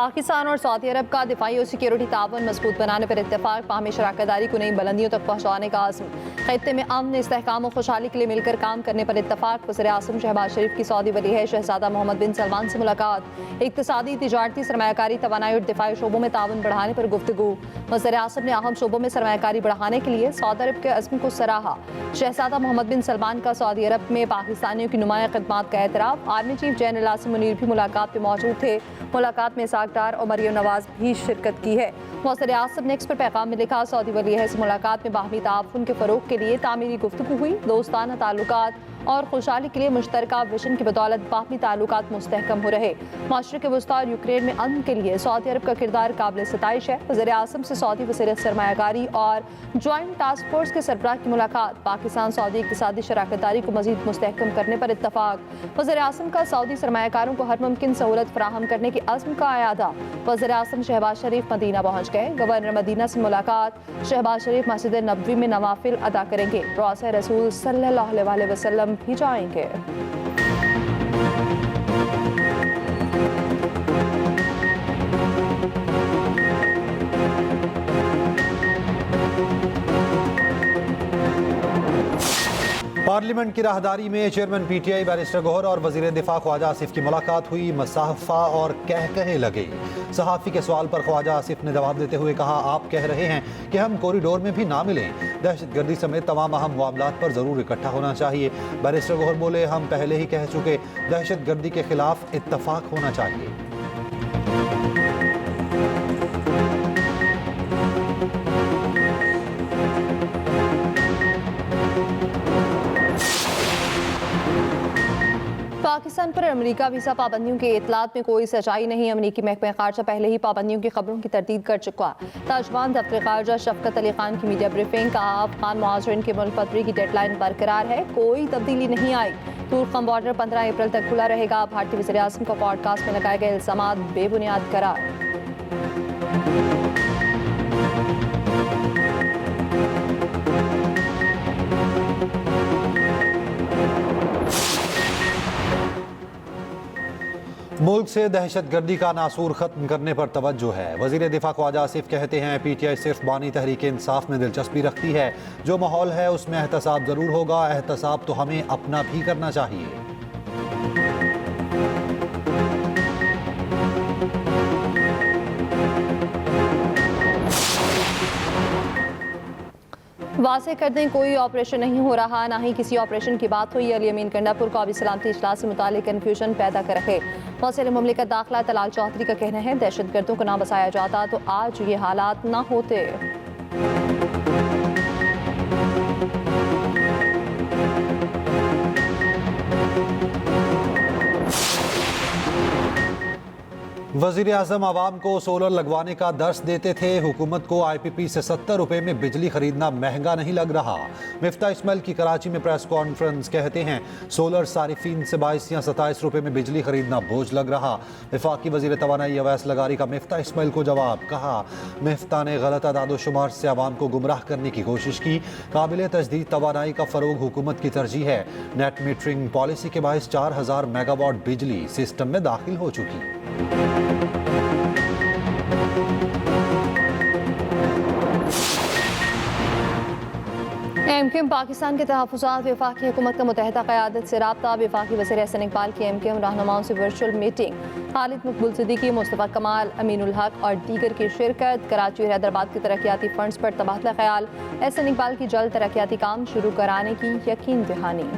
पाकिस्तान और सऊदी अरब का दिफाई और सिक्योरिटी ताउन मजबूत बनाने पर इत्तेफाक, बाहमी शराकतदारी को नई बुलंदियों तक पहुँचाने का आज़म। खित्ते में अमन, इस्तेहकाम और खुशहाली के लिए मिलकर काम करने पर इत्तेफाक। वज़ीर आज़म शहबाज शरीफ की सऊदी वली शहजादा मोहम्मद बिन सलमान से मुलाकात। इक्तिसादी, तिजारती, सरमायाकारी, तवानाई और दिफाई शोबों में ताउन बढ़ाने पर गुफ्तगू। वज़ीर आज़म ने अहम शोबों में सरमायाकारी बढ़ाने के लिए सऊदी अरब के अज़्म को सराहा। शहजादा मोहम्मद बिन सलमान का सऊदी अरब में पाकिस्तानियों की नुमाया खिदमात का एतराफ़। Army chief general Asim Munir भी मुलाकात में मौजूद थे। मुलाकात में साक डार और मरियम नवाज भी शिरकत की है। वज़ीर आज़म ने एक्स पर पैगाम में लिखा, सऊदी वली से मुलाकात में बाहमी ताउन के फ़रोग के लिए तामीरी गुफ्तगू हुई। दोस्ताना ताल्लुकात और खुशहाली के लिए मुश्तरका विजन की बदौलत बाहमी ताल्लुकात मुस्तहकम हो रहे। मशरिक़ वस्ता और यूक्रेन में अमन के लिए सऊदी अरब का किरदार काबिल सताइश है। वज़ीर आज़म से सऊदी वज़ीर सरमायाकारी और जॉइंट टास्क फोर्स के सरबराह की मुलाकात। पाकिस्तान सऊदी इक़्तिसादी शराकतदारी को मज़ीद मुस्तहकम करने पर इत्तफ़ाक़। वज़ीर आज़म का सऊदी सरमायाकारों को हर मुमकिन सहूलत फराहम करने के अज़्म का अयादा। वज़ीर आज़म शहबाज शरीफ मदीना पहुँच गए। गवर्नर मदीना से मुलाकात। शहबाज शरीफ मस्जिद नबवी में नवाफिल अदा करेंगे। रौज़ा रसूल सल्लल्लाहु अलैहि वसल्लम भी जाएंगे। पार्लियामेंट की राहदारी में चेयरमैन पीटीआई बैरिस्टर गौहर और वजीर दिफा ख्वाजा आसिफ की मुलाकात हुई। मसाहफा और कहे लगे। सहाफ़ी के सवाल पर ख्वाजा आसिफ ने जवाब देते हुए कहा, आप कह रहे हैं कि हम कॉरिडोर में भी ना मिलें। दहशतगर्दी समेत तमाम अहम मामलात पर ज़रूर इकट्ठा होना चाहिए। बैरिस्टर गौहर बोले, हम पहले ही कह चुके, दहशतगर्दी के खिलाफ इत्तफाक होना चाहिए। पाकिस्तान पर अमेरिका वीज़ा पाबंदियों के इतलात में कोई सच्चाई नहीं। अमेरिकी महकमा खारजा पहले ही पाबंदियों की खबरों की तरदीद कर चुका। ताजवान दफ्तर खारजा शफकत अली खान की मीडिया ब्रीफिंग का अफगान मुहाजिरीन के मुल्क पतरी की डेडलाइन बरकरार है, कोई तब्दीली नहीं आई। तुर्कम बॉर्डर 15 अप्रैल तक खुला रहेगा। भारतीय वज़ीर आज़म का पॉडकास्ट में लगाए गए इल्ज़ामात बेबुनियाद करार। मुल्क से दहशतगर्दी का नासूर खत्म करने पर तवज्जो है। वजीर दिफा ख्वाजा आसिफ कहते हैं, पीटीआई सिर्फ बानी तहरीक इंसाफ में दिलचस्पी रखती है। जो माहौल है उसमें एहतसाब जरूर होगा। एहतसाब तो हमें अपना भी करना चाहिए। वाज़ेह कर दें, कोई ऑपरेशन नहीं हो रहा, ना ही किसी ऑपरेशन की बात हुई। अली अमीन कंडापुर को अभी सलामती इजलास से मुतालिक कन्फ्यूजन पैदा कर रखे। वज़ीर मुमलिकत दाखिला तलाल चौधरी का कहना है, दहशतगर्दों को ना बसाया जाता तो आज ये हालात ना होते। वज़ीर आज़म आवाम को सोलर लगवाने का दर्स देते थे। हुकूमत को IPP से 70 रुपए में बिजली खरीदना महंगा नहीं लग रहा। मिफ्ता इस्माइल की कराची में प्रेस कॉन्फ्रेंस। कहते हैं, सोलर सारिफीन से 22 या 27 रुपए में बिजली खरीदना बोझ लग रहा। वफाकी वज़ीर तवानाई अवैस लगारी का मिफ्ता इस्माइल को जवाब। कहा, मिफ्ता ने गलत अदाद-ओ-शुमार से आवाम को गुमराह करने की कोशिश की। काबिल तजदीद तवानाई का फ़रोग हुकूमत की तरजीह है। नेट मीटरिंग पॉलिसी के बायस 4000 मेगावाट बिजली सिस्टम में दाखिल हो चुकी। एमकेएम पाकिस्तान के तहफ़्फ़ुज़ात। वफाकी हुकूमत का मुत्तहिदा क़यादत से रब्ता। वफाकी वज़ीर एहसन इकबाल की एमकेएम रहनुमाओं से वर्चुअल मीटिंग। खालिद मकबूल सिद्दीकी, मुस्तफ़ा कमाल, अमीनुल हक और दीगर की शिरकत। कराची और हैदराबाद के तरक्याती फंड्स पर तबादला ख्याल। एहसन इकबाल की जल्द तरक्याती काम शुरू कराने की यकीन दहानी।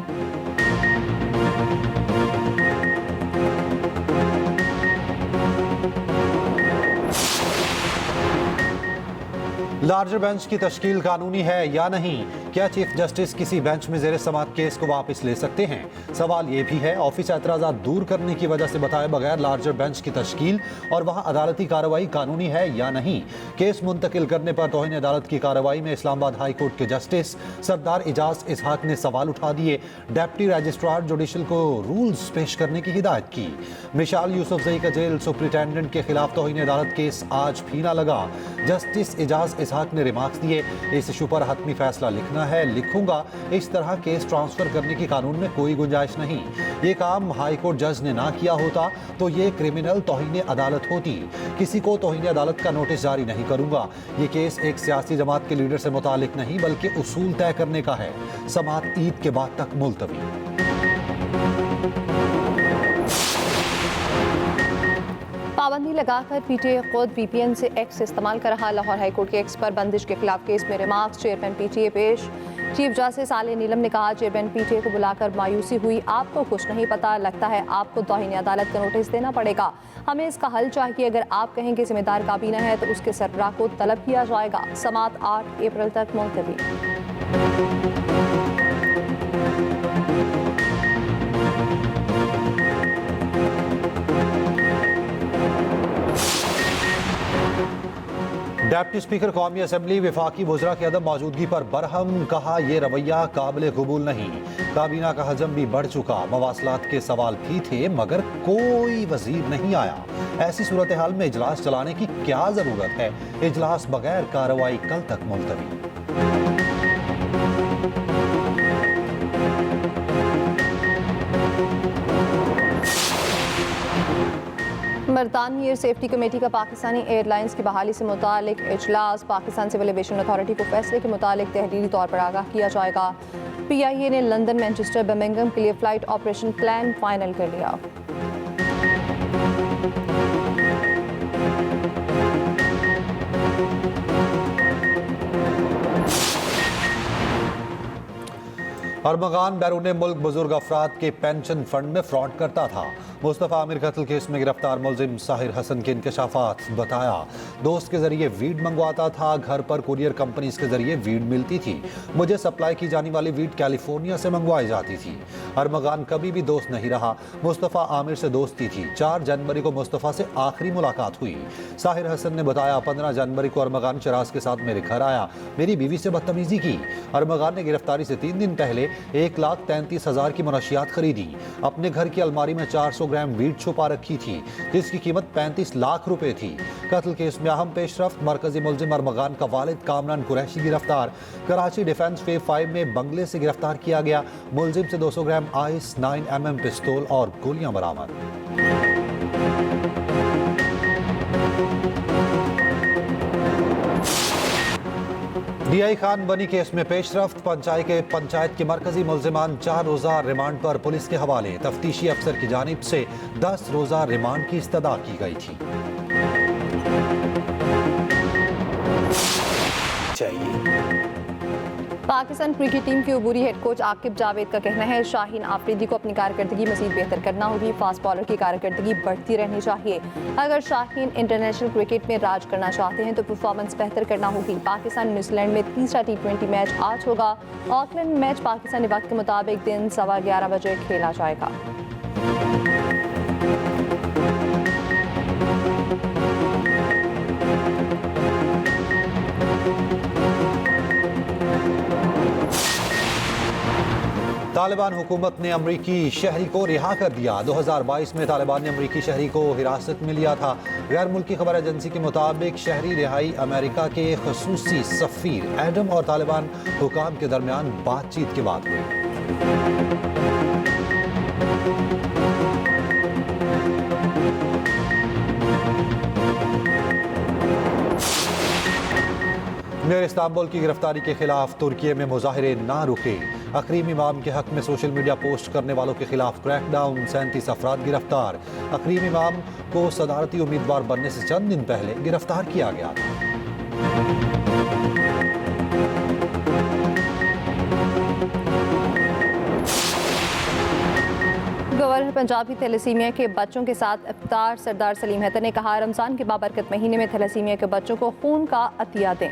लार्जर बेंच की तश्कील कानूनी है या नहीं? क्या चीफ जस्टिस किसी बेंच में ज़ेर समाअत केस को वापस ले सकते हैं? सवाल ये भी है, ऑफिस एतराज़ात दूर करने की वजह से बताए बगैर लार्जर बेंच की तश्कील और वहाँ अदालती कार्रवाई कानूनी है या नहीं? केस मुंतकिल करने पर तौहीन अदालत की कार्रवाई में इस्लामाबाद हाई कोर्ट के जस्टिस सरदार इजाज इसहाक ने सवाल उठा दिए। डेप्टी रजिस्ट्रार जुडिशल को रूल्स पेश करने की हिदायत की। मिशाल यूसुफजई का जेल सुप्रिटेंडेंट के खिलाफ तौहीन अदालत केस आज भी ना लगा। जस्टिस इजाज इसहाक ने रिमार्क्स दिए, इस इशू पर हतमी फैसला लिखना है, लिखूंगा। इस तरह केस ट्रांसफर करने की कानून में कोई गुंजाइश नहीं। ये काम हाई कोर्ट जज ने ना किया होता तो ये क्रिमिनल तौहीन अदालत होती। किसी को तौहीन अदालत का नोटिस जारी नहीं करूंगा। ये केस एक सियासी जमात के लीडर से मुतालिक नहीं बल्कि उसूल तय करने का है। समात ईद के बाद तक मुलतवी। पाबंदी लगाकर पीटीए खुद वीपीएन से एक्स इस्तेमाल कर रहा। लाहौर हाईकोर्ट के एक्स पर बंदिश के खिलाफ केस में रिमार्क्स चेयरमैन पीटीए पेश। चीफ जस्टिस आलिया नीलम ने कहा, चेयरमैन पीटीए को बुलाकर मायूसी हुई, आपको कुछ नहीं पता, लगता है आपको तौहीन अदालत का नोटिस देना पड़ेगा। हमें इसका हल चाहिए। अगर आप कहें कि जिम्मेदार काबीना है तो उसके सरबराह को तलब किया जाएगा। समात 8 अप्रैल तक मुलतवी। डिप्टी स्पीकर कौमी असम्बली वफाकी वज़रा की अदम मौजूदगी पर बरहम, कहा यह रवैया काबिल कबूल नहीं। काबीना का हजम भी बढ़ चुका, मवासलात के सवाल भी थे मगर कोई वजीर नहीं आया। ऐसी सूरत हाल में इजलास चलाने की क्या जरूरत है? इजलास बगैर कार्रवाई कल तक मुलतवी। बरतानवी एयर सेफ्टी कमेटी का पाकिस्तानी एयरलाइंस की बहाली से मुतालिक इजलास। पाकिस्तान सिविल एविएशन अथॉरिटी को फैसले के मुतालिक तहरीरी तौर पर आगाह किया जाएगा। पीआईए ने लंदन, मैनचेस्टर, बर्मिंघम के लिए फ्लाइट ऑपरेशन प्लान फाइनल कर लिया। अरमगान बैरून मुल्क बुजुर्ग अफराद के पेंशन फंड में फ्रॉड करता था। मुस्तफ़ा आमिर कत्ल केस में गिरफ्तार मुलजिम साहिर हसन के इंकशाफात। बताया, दोस्त के जरिए वीड मंगवाता था, घर पर कुरियर कंपनीज के जरिए वीड मिलती थी। मुझे सप्लाई की जाने वाली वीड कैलिफोर्निया से मंगवाई जाती थी। अरमगान कभी भी दोस्त नहीं रहा, मुस्तफ़ा आमिर से दोस्ती थी। 4 जनवरी को मुस्तफ़ा से आखिरी मुलाकात हुई। साहिर हसन ने बताया, 15 जनवरी को अरमगान शराज के साथ मेरे घर आया, मेरी बीवी से बदतमीजी की। अरमगान ने गिरफ्तारी से 3 दिन पहले 1,33,000 की मुनशियात खरीदी। अपने घर की अलमारी में 400 ग्राम वीड छुपा रखी थी जिसकी कीमत 35 लाख रुपए थी। कत्ल केस में अहम पेशरफ्त, मरकजी मुलजिम अरमगान का वालिद कामरान कुरैशी गिरफ्तार। कराची डिफेंस फेज 5 में बंगले से गिरफ्तार किया गया। मुलजिम से 200 ग्राम आइस, 9mm पिस्तौल और गोलियां बरामद। डीआई खान बनी केस में पेशरफ्त, पंचायत के मरकजी मुलजिमान 4 रोज़ा रिमांड पर पुलिस के हवाले। तफ्तीशी अफसर की जानिब से 10 रोज़ा रिमांड की इस्तदा की गई थी। पाकिस्तान क्रिकेट टीम के अबूरी हेड कोच आकिब जावेद का कहना है, शाहीन आफरीदी को अपनी कारकर्दगी मज़ीद बेहतर करना होगी। फास्ट बॉलर की कारकर्दगी बढ़ती रहनी चाहिए। अगर शाहीन इंटरनेशनल क्रिकेट में राज करना चाहते हैं तो परफॉर्मेंस बेहतर करना होगी। पाकिस्तान न्यूजीलैंड में तीसरा T20 मैच आज होगा। ऑकलैंड में मैच पाकिस्तानी वक्त के मुताबिक दिन 11:15 बजे खेला जाएगा। तालिबान हुकूमत ने अमरीकी शहरी को रिहा कर दिया। 2022 में तालिबान ने अमरीकी शहरी को हिरासत में लिया था। गैर मुल्की खबर एजेंसी के मुताबिक शहरी रिहाई अमेरिका के खसूसी सफीर एडम और तालिबान हुकाम के दरमियान बातचीत के बाद हुई। मेयर इस्तांबुल की गिरफ्तारी के खिलाफ तुर्की में मुजाहिरे ना रुके। अकरीम इमाम के हक में सोशल मीडिया पोस्ट करने वालों के खिलाफ क्रैकडाउन, 37 अफराद गिरफ्तार। अकरीम इमाम को सदारती उम्मीदवार बनने से चंद दिन पहले गिरफ्तार किया गया था। गवर्नर पंजाब की थैलेसीमिया के बच्चों के साथ इफ्तार। सरदार सलीम हैदर ने कहा, रमजान के बाबरकत महीने में थैलेसीमिया के बच्चों को खून का अतिया दें।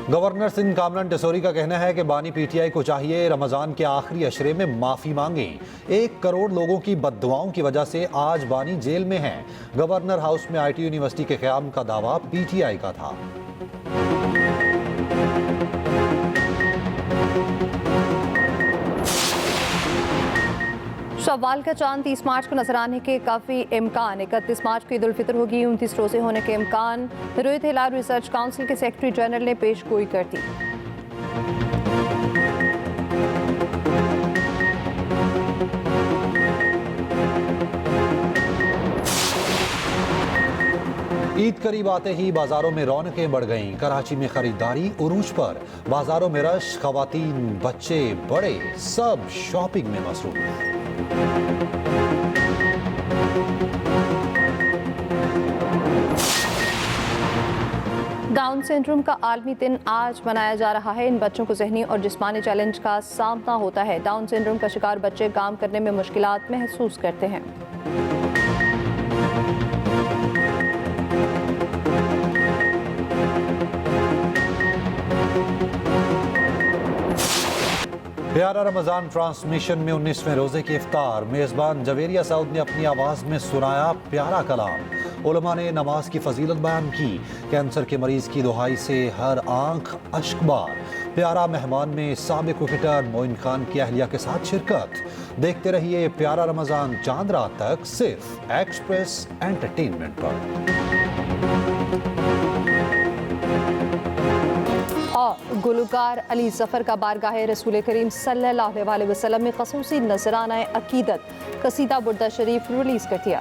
गवर्नर सिंध कामरान टेसोरी का कहना है कि बानी पीटीआई को चाहिए रमजान के आखिरी अशरे में माफी मांगे। 1 करोड़ लोगों की बद्दुआओं की वजह से आज बानी जेल में हैं। गवर्नर हाउस में IT यूनिवर्सिटी के क़याम का दावा पीटीआई का था। शव्वाल का चांद 30 मार्च को नजर आने के काफ़ी इम्कान। 31 मार्च को ईद उल फितर होगी, 29 रोजे होने के इम्कान। रोहित हिलाल रिसर्च काउंसिल के सेक्रेटरी जनरल ने पेश गोई कर दी। ईद करीब आते ही बाजारों में रौनकें बढ़ गईं। कराची में खरीदारी उरूज पर, बाजारों में रश, खवातीन, बच्चे, बड़े सब शॉपिंग में मसरूफ। डाउन सिंड्रोम का आलमी दिन आज मनाया जा रहा है। इन बच्चों को ज़हनी और जिस्मानी चैलेंज का सामना होता है। डाउन सिंड्रोम का शिकार बच्चे काम करने में मुश्किलात महसूस करते हैं। प्यारा रमजान ट्रांसमिशन में 19वें रोजे की इफ्तार। मेजबान जवेरिया सऊद ने अपनी आवाज में सुनाया प्यारा कलाम। उलमा ने नमाज की फजीलत बयान की। कैंसर के मरीज की दुहाई से हर आंख अश्कबार। प्यारा मेहमान में साबिक क्रिकेटर मोइन खान की अहलिया के साथ शिरकत। देखते रहिए प्यारा रमजान चांद रात तक सिर्फ एक्सप्रेस एंटरटेनमेंट पर। और गुलकार अली जफर का बारगाह रसूल करीम सल्लल्लाहु अलैहि वसल्लम में ख़ुसूसी नजराना अकीदत कसीदा बुर्दा शरीफ रिलीज कर दिया।